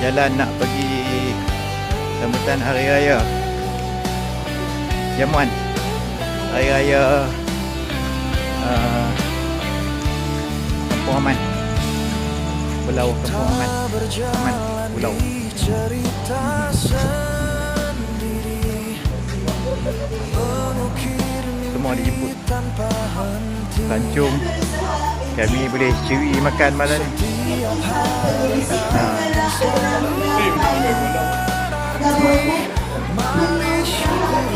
jalan nak pergi sambutan Hari Raya Jamuan, Hari Raya Kampung Aman, Pulau Kampung Aman, Aman Pulau. Semua dijemput Lancung. Kami boleh curi makan malam ni.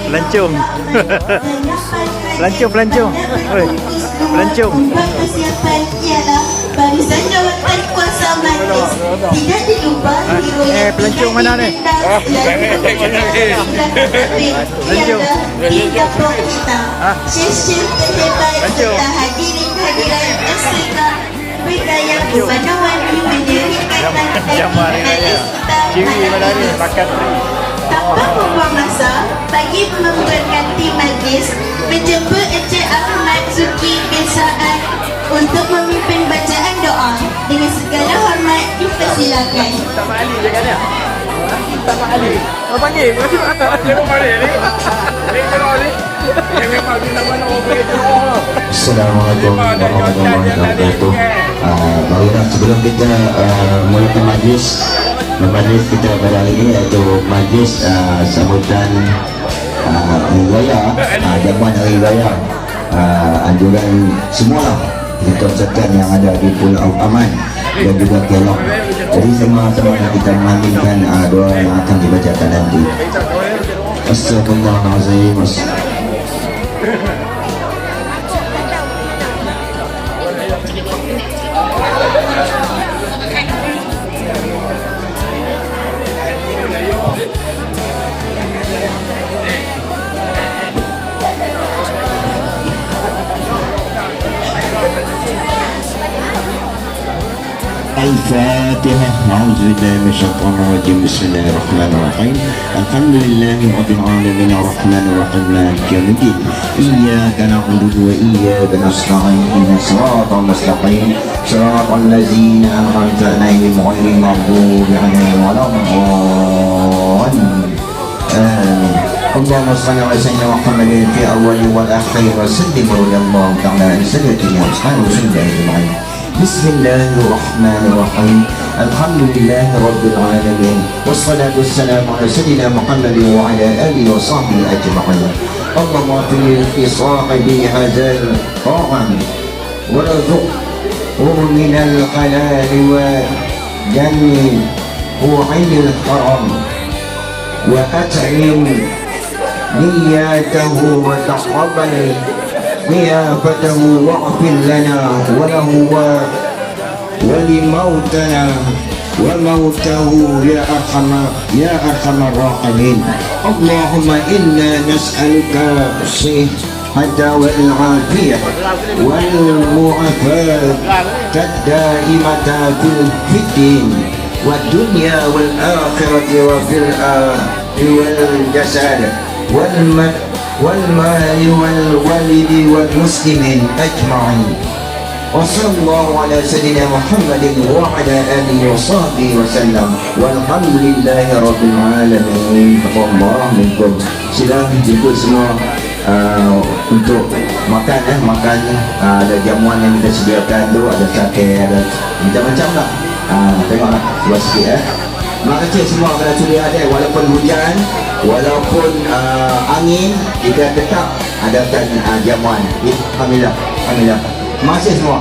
Pelancong. Pelancong. Oi. Pelancong. Persiapan ialah barisan jawatan kuasa majlis. Tidak diubah pelancong mana ni? Pelancong. Tiga kita. Syekh terhebat serta hadirin hadirat Asrika Budaya Wanawani mendirikan Jamuan Hari Raya. Ciri mana ni? Makan free. Tanpa membuang masa, bagi membuatkan tim majlis menjemput Encik Ahmad Zuki bin Sa'ad untuk memimpin bacaan doa. Dengan segala hormat dipersilakan. Tak Mak Ali cakap dia. Tak Mak Ali. Kau panggil. Jangan balik ni. Ni teror ni. Yang memang kita mana orang boleh teror. Assalamualaikum warahmatullahi wabarakatuh. Baiklah, sebelum kita mulakan majlis kita pada hari ini, iaitu majlis sambutan Hari Raya, Jamuan Hari Raya, anjuran semualah rekan-rekan yang ada di Pulau Aman dan juga Kelong. Jadi sama-sama kita mengaminkan doa yang akan dibacakan nanti. Astagfirullahaladzim. الفاتحة. أعوذ بالله من الشيطان الرجيم. بسم الله الرحمن الرحيم. الحمد لله رب العالمين الرحمن الرحيم مالك يوم الدين. إياك نعبد وإياك نستعين اهدنا الصراط المستقيم صراط الذين أنعمت عليهم غير المغضوب عليهم ولا الضالين. آمين. اللهم صل على سيدنا محمد في أول والآخر وسلم رضي الله تعالى عن سيدنا وأصحابه وسلم أجمعين. بسم الله الرحمن الرحيم. الحمد لله رب العالمين والصلاة والسلام على سيدنا محمد وعلى آله وصحبه أجمعين. اللهم اغفر لصاحبي هذا الطعام وارزقه من الحلال وجنبه عن الحرام وأتعلم نياته وتقبل ضيافته واغفر لنا وله ولموتنا وموته يا أرحم الراحمين. اللهم إنا نسألك الصحة والعافية والمعافاة الدائمة في الدين والدنيا والآخرة وفي والجسد والمال والوالد والمسلمين أجمعين. وصلى الله على سيدنا محمد وعلى آله وصحبه وسلم والحمد لله رب العالمين. Allah minkum. Sila jemput semua untuk makan makan. Ada jamuan yang kita sediakan tu, ada sate, ada macam-macam lah. Tengoklah sebelah sikit. Terima kasih semua kerana sudi hadir walaupun hujan, walaupun angin, kita tetap adakan jamuan. Alhamdulillah. Alhamdulillah. Terima kasih semua.